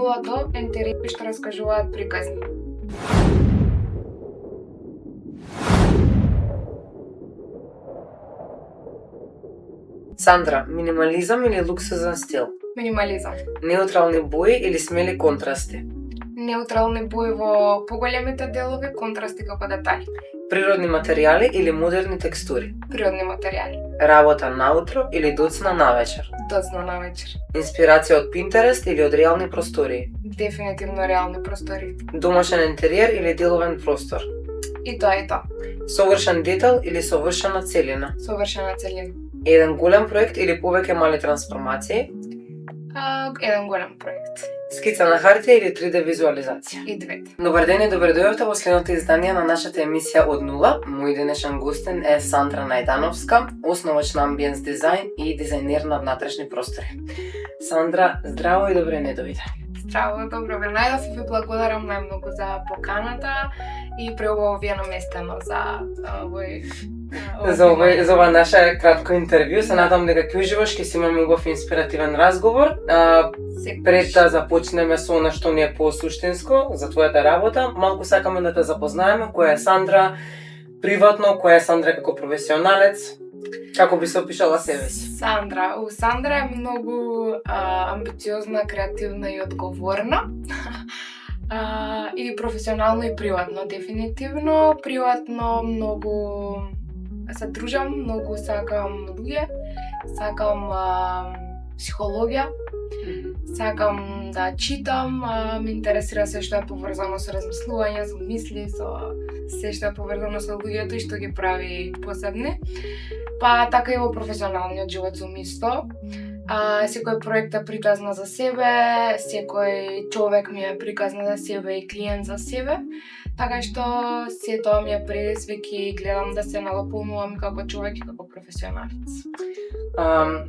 до ентериери што раскажуваат приказни. Сандра, минимализам или луксузен стил? Минимализам. Неутрални бои или смели контрасти? Неутрални бои во поголемите делови, контрасти како детали. Природни материјали или модерни текстури? Природни материјали. Работа наутро или доцна навечер? Доцна навечер. Инспирација од Pinterest или од реални простории? Дефинитивно реални простори. Домашен интериер или деловен простор? И тоа и тоа. Совршен детал или совршена целина? Совршена целина. Еден голем проект или повеќе мали трансформации? Еден голем проект. Скица на хартија или 3D визуализација? И двете. Добар ден и добре дојдовте во следното издание на нашата емисија Од нула. Мој денешен гостин е Сандра Најдановска, основач на амбиенс дизајн и дизајнер на внатрешни простори. Сандра, здраво и добре не дојде. Здраво, добро ве најдов и ви благодарам најмногу за поканата и преубавено местено за ова наше кратко интервју. Се надам дека ќе уживаш, ќе си имаме убав инспиративен разговор. Пред да започнеме со она што ни е посуштинско за твојата работа, малку сакаме да те запознаеме која е Сандра приватно, која е Сандра како професионалец. Како би се опишала себе си? Сандра е многу амбициозна, креативна и одговорна. И професионално и приватно, дефинитивно. Приватно многу се дружам, многу сакам луѓе, сакам психологија, сакам да читам, ме интересира се што е поврзано со размислување, со мисли, со се што е поврзано со луѓето и што ги прави посебни. Па така и во професионалниот живот сум исто. Секој проект е приказна за себе, секој човек ми е приказна за себе и клиент за себе, така што се тоа ми е предизвик и гледам да се надополнувам како човек и како професионалец.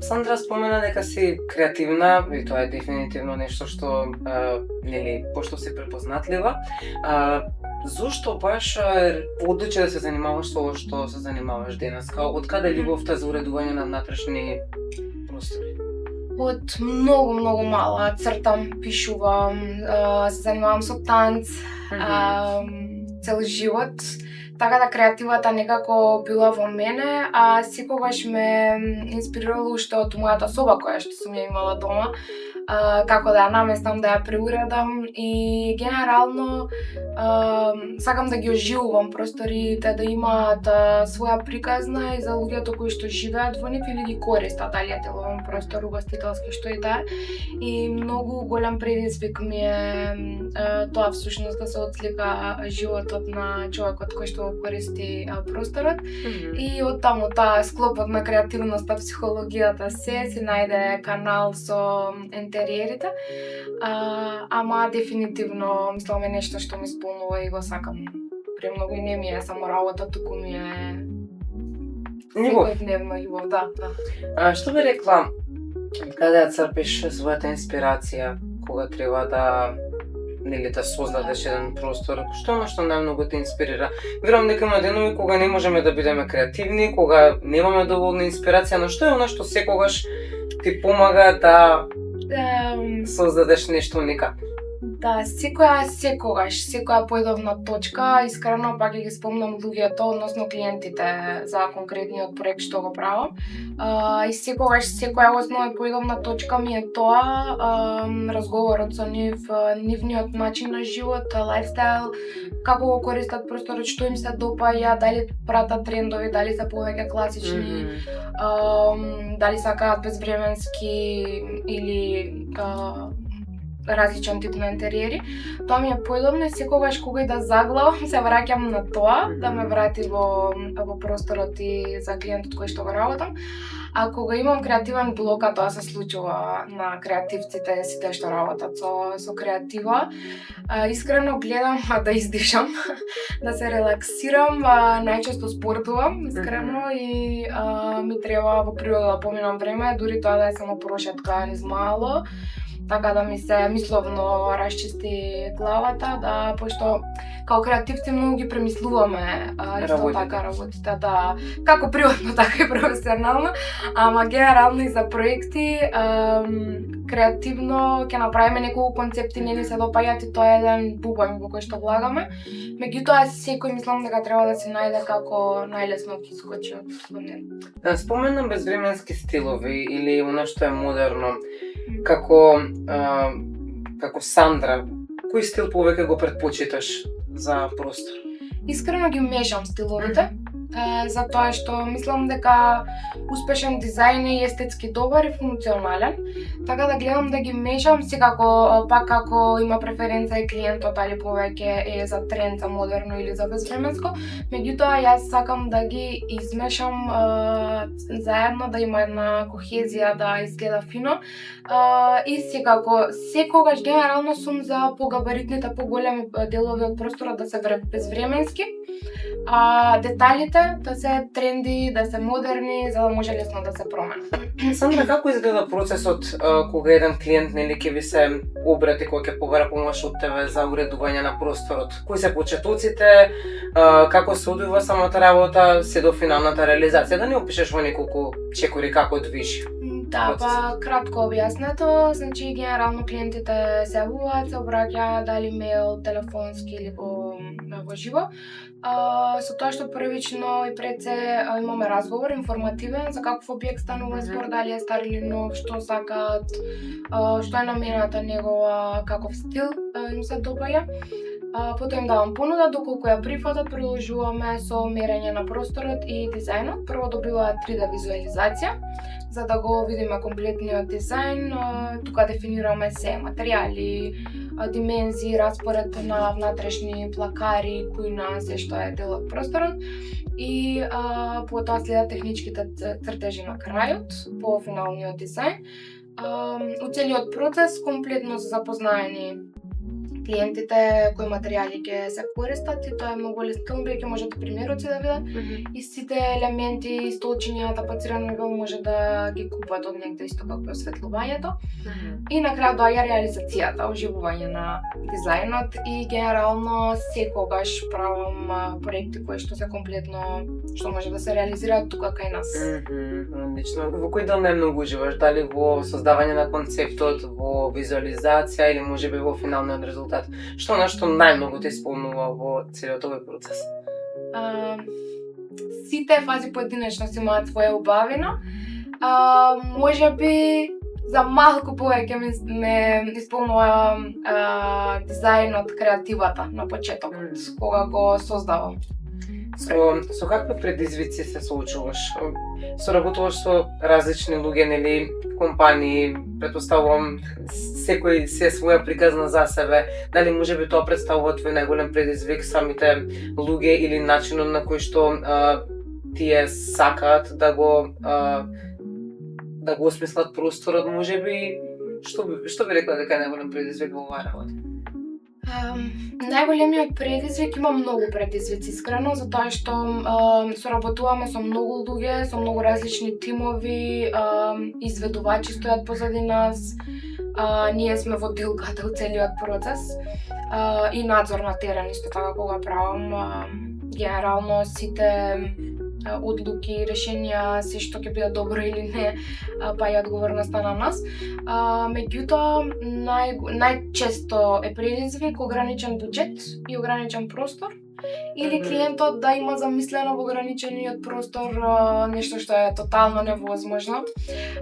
Сандра спомена дека си креативна и тоа е дефинитивно нешто што пошто си препознатлива. Зошто баш одлучи да се занимаваш со ова што се занимаваш денеска? Од каде љубовта за уредување на внатрешни простори? Од многу мала цртам, пишувам, се занимавам со танц, цел живот. Така да креативата некако била во мене, а секогаш ме инспирирало уште од мојата соба која што сум ја имала дома, како да ја наместам, да ја преуредам и генерално сакам да ги оживувам просторите, да имаат своја приказна и за луѓето кои што живеат во нив или ги користат, дали е деловен простор, угостителски, што и да е. И многу голем предизвик ми е тоа всушност да се отслика животот на човекот кој што користи просторот. И од таму таа склопот на креативноста, психологијата се најде канал со интериерите, ама дефинитивно мислам е нешто што ми исполнува и го сакам. Премногу и не ми е само работа, туку ми е секојдневно љубов, да. Што би рекла, каде ја црпиш својата инспирација кога треба да да создадеш еден простор? Што е што најмногу те инспирира? Верувам дека има денови кога не можеме да бидеме креативни, кога немаме доволна инспирација, но што е она што секогаш ти помага да создадеш нешто уникатно? Да, секоја поедовна точка, искрено пак ги спомнам луѓето, односно клиентите за конкретниот проект што го правам. И секоја основна поедовна точка ми е тоа, разговорот со нив, нивниот начин на живот, лајфстайл, како го користат просторот, што им се допаѓа, дали пратат трендови, дали се повеќе класични, дали сакаат безвременски или различен тип на интериери. Тоа ми е поедобно и секогаш кога и да заглавам се враќам на тоа, да ме врати во просторот и за клиентот кој што го работам. А кога имам креативен блок, а тоа се случува на креативците, сите што работат со креатива, искрено гледам да издишам, да се релаксирам, најчесто спортувам, искрено, и ми треба во природа да поминам време, дури тоа да е само прошетка низ мало. така да ми се мисловно расчисти главата, да, пошто као креативци многу ги премислуваме исто така работите, да, како приватно, така и професионално, ама генерално и за проекти, креативно ќе направиме неколку концепти, не ни се допаѓаат и тоа е еден бубон во кој што влагаме. Меѓутоа секој мислам дека треба да се најде како најлесно ќе искочи од него. Да, споменам безвременски стилови или она што е модерно, како Сандра, кој стил повеќе го предпочиташ за простор? Искрено ги мешам стиловите, затоа што мислам дека успешен дизајн е естетски добар и функционален, така да гледам да ги мешам, секако пак како има преференца и клиентот дали повеќе е за тренд, за модерно или за безвременско, меѓутоа јас сакам да ги измешам заедно, да има една кохезија, да изгледа фино, и секогаш генерално сум за погабаритните, поголеми делови од просторот да се безвременски, деталите да се тренди, да се модерни, за да може лесно да се променат. Сандра, како изгледа процесот кога еден клиент ќе ви се обрати, кој ќе побара помош од тебе за уредување на просторот? Кои се почетоците, како се одвива самата работа, се до финалната реализација? Да ни опишеш во неколку чекори како движи? Да, па кратко објаснето, значи генерално клиентите се јавуваат, се обраќаат дали мејл, телефонски или во живо. Со тоа што првично и пред се имаме разговор информативен за каков објект станува збор, дали е стар или нов, што сакаат, што е намената негова, каков стил им се допаѓа. Потоа им давам понуда, доколку ја прифатат, продолжуваме со мерење на просторот и дизајнот. Прво добиваат 3D визуализација, за да го видиме комплетниот дизајн. Тука дефинираме се материјали, димензии, распоред на внатрешни плакари, кујна, се што е дел од просторот. И потоа следат техничките цртежи на крајот по финалниот дизајн. У целиот процес комплетно се запознаени клиентите кои материјали ќе се користат и тоа е многу лесно, бидејќи можете примероци да видат и сите елементи, столчиња, тапацирано може да ги купат од негде исто како осветлувањето. И на крај доаѓа реализацијата, оживување на дизајнот и генерално секогаш правам проекти кои што се комплетно што може да се реализираат тука кај нас. Одлично. Во кој дел најмногу уживаш? Дали во создавање на концептот, во визуализација или можеби во финалниот резултат? Што нешто најмногу те исполнува во целиот овој процес? Сите фази поединечно си имаат своја убавина. Можеби за малку повеќе ме исполнува дизајнот, креативата на почетокот, кога го создавам. Со какви предизвици се соочуваш? Соработуваш со различни луѓе, нели, компании, претпоставувам секој се своја приказна за себе. Дали можеби тоа представува твој најголем предизвик, самите луѓе или начинот на кој што тие сакаат да го осмислат просторот, можеби што би рекла дека е најголем предизвик во оваа работа? Најголемиот предизвик, има многу предизвици искрено, затоа што соработуваме со многу луѓе, со многу различни тимови, изведувачи стојат позади нас, ние сме во дилката у целиот процес и надзор на терен исто така кога правам. Генерално сите одлуки, решенија, се што ќе биде добро или не, па и одговорноста на нас. Меѓутоа, најчесто е предизвик ограничен буџет и ограничен простор, или клиентот да има замислено во ограничениот простор нешто што е тотално невозможно.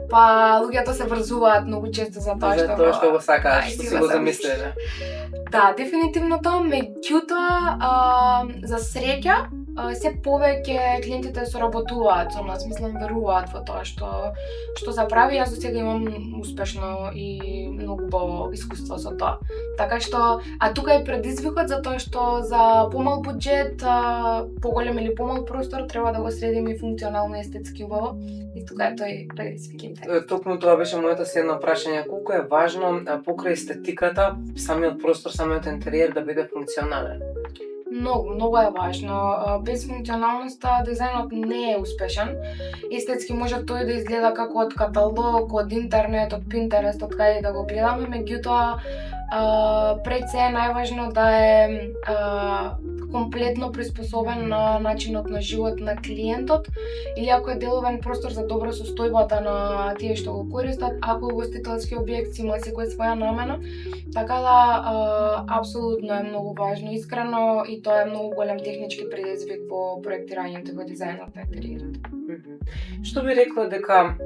Па луѓето се врзуваат многу често за тоа што го сакаат, што си го замислиле. Да, дефинитивно тоа, меѓутоа за среќа се повеќе клиентите соработуваат со нас, мислам веруваат во тоа што се прави. Јас до сега имам успешно и многу убаво искуство со тоа. Така што, тука е предизвикот за тоа што за помал буџет, поголем или помал простор треба да го средиме и функционално и естетски убаво. И тука е тој предизвик. Токму тоа беше моето следно прашање. Колку е важно покрај естетиката, самиот простор, самиот интериер да биде функционален? Многу е важно. Без функционалноста дизајнот не е успешен. Естетски може тој да изгледа како од каталог, од интернет, од Pinterest, од каде да го гледаме, меѓутоа пред се е најважно да е комплетно приспособен на начинот на живот на клиентот или ако е деловен простор за добра состојбата на тие што го користат, ако е гостителски објект има секој своја намена, така да апсолутно е многу важно, искрено, и тоа е многу голем технички предизвик во проектирањето во дизајнот на интериерот. Што би рекла дека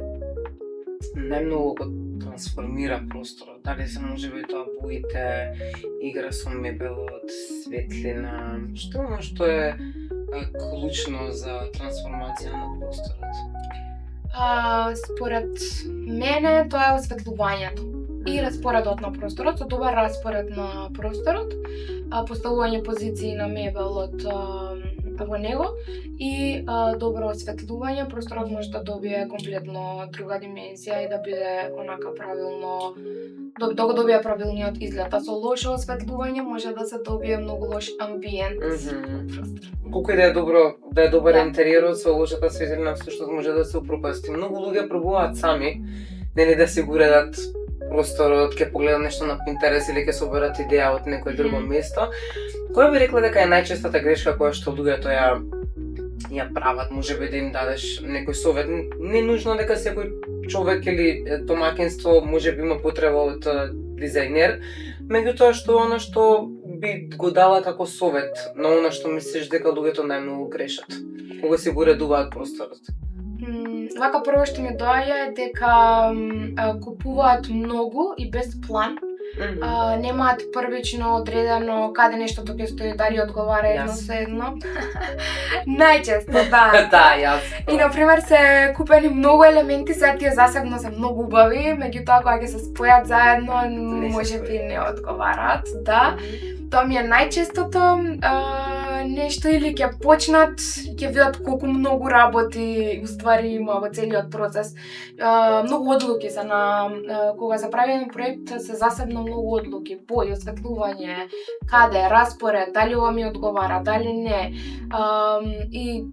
најмногу го трансформира просторот? Дали се можеби тоа боите, игра со мебелот, светлина, што е клучно за трансформација на просторот? Според мене тоа е осветлувањето и распоредот на просторот, со добар распоред на просторот, поставување позиции на мебелот во него и добро осветлување, просторот може да добие комплетно друга димензија и да биде онака правилно, да го добие правилниот изглед. А со лошо осветлување може да се добие многу лош амбиент во простор. Колку и да е добро, да е добар интериерот, со лошата светлина всушност може да се упропасти. Многу луѓе пробуваат сами, нели да си го уредат просторот, ќе погледат нешто на Pinterest или ќе соберат идеја од некој друго место. Која би рекла дека е најчестата грешка која што луѓето ја прават? Можеби да им дадеш некој совет. Не нужно дека секој човек или домаќинство можеби има потреба од дизајнер, меѓутоа што она што би го дала како совет на она што мислиш дека луѓето најмногу грешат кога се го уредуваат просторот? Вака прво што ми доаѓа е дека купуваат многу и без план. Немаат првично одредено каде нештото ќе стои, дали одговара едно со едно. Најчесто, да. Да, јасно. И, например, се купени многу елементи, сега тие засебно се многу убави, меѓутоа кога ќе се спојат заедно, можеби не одговараат, да. Тоа ми е најчестото нешто, или ќе почнат, ќе видат колку многу работи уствари има во целиот процес. Многу одлуки се на кога се прави еден проект, се засебно многу одлуки, бои, осветлување, каде, распоред, дали ова ми одговара, дали не. И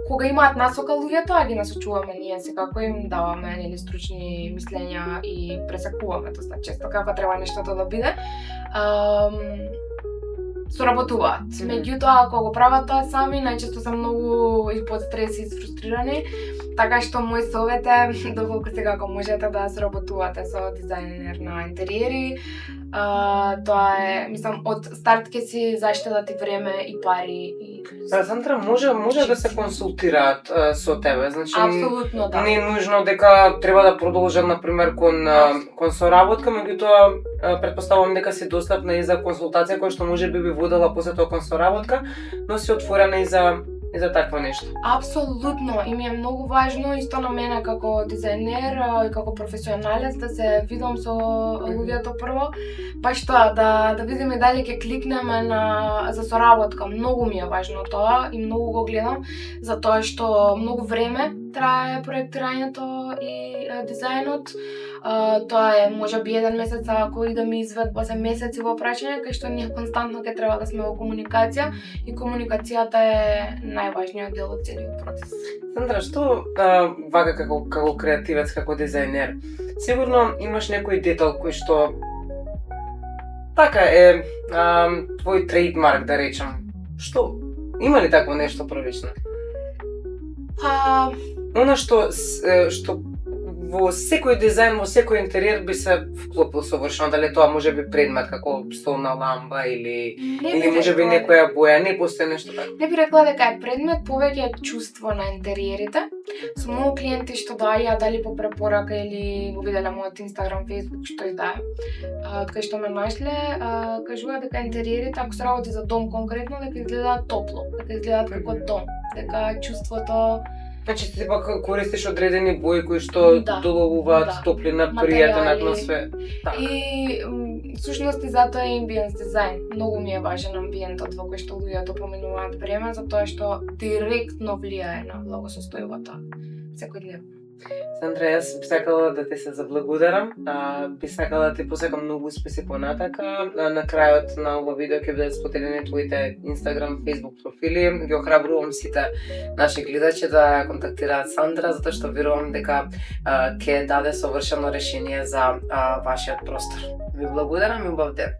кога имаат насока луѓето, ги насочуваме ние секако, им даваме нели стручни мислења и пресекуваме доста често како треба нештото да биде. Соработуваат. Меѓутоа, ако го прават тоа сами, најчесто се многу и под стрес и фрустрирани, така што мој совет е доколку секако можете да соработувате со дизајнер на интериери. Тоа е, мислам, од старт ќе си заштедат и време и пари и Сандра, може да се консултираат со тебе, значи апсолутно да. Не е нужно дека треба да продолжат например кон соработка, меѓутоа претпоставувам дека си достапна и за консултација која што можеби би водела после тоа кон соработка, но си отворена и за такво нешто. Апсолутно, и ми е многу важно исто на мене како дизајнер и како професионалец да се видам со луѓето прво, баш тоа да видиме дали ќе кликнеме за соработка. Многу ми е важно тоа и многу го гледам, затоа што многу време трае проектирањето и дизајнот. Тоа е можеби еден месец, ако идеме изведба за месеци во прашање, кај што ние константно ќе треба да сме во комуникација и комуникацијата е најважниот дел од целиот процес. Сандра, што вака како креативец, како дизајнер, сигурно имаш некој детал кој што така е твој трейдмарк, да речам. Што има ли такво нешто првично? Она што во секој дизајн, во секој интериер би се вклопил совршено, дали тоа може би предмет како столна ламба или може би некоја боја, не постои нешто така. Не би рекла дека е предмет, повеќе е чувство на интериерите. Со многу клиенти што доаѓаат дали по препорака или го виделе мојот Instagram, Facebook, што и да е. Кај што ме нашле, кажуваат дека интериерите, ако се работи за дом конкретно, дека изгледаат топло, дека изгледаат како дом, дека чувството. Значи ти пак користиш одредени бои кои што доловуваат топлина, пријатен атмосфера. И всушност и затоа е амбиент дизајн. Многу ми е важен амбиентот во кој што луѓето поминуваат време, затоа што директно влијае на благосостојбата секојдневно. Сандра, јас би сакала да ти се заблагодарам, би сакала да ти посакам многу успеси понатака. На крајот на ова видео ќе бидат споделени твоите Instagram, Facebook профили. Ги охрабрувам сите наши гледачи да контактираат Сандра, затоа што верувам дека ќе даде совршено решение за вашиот простор. Ви благодарам и убав ден.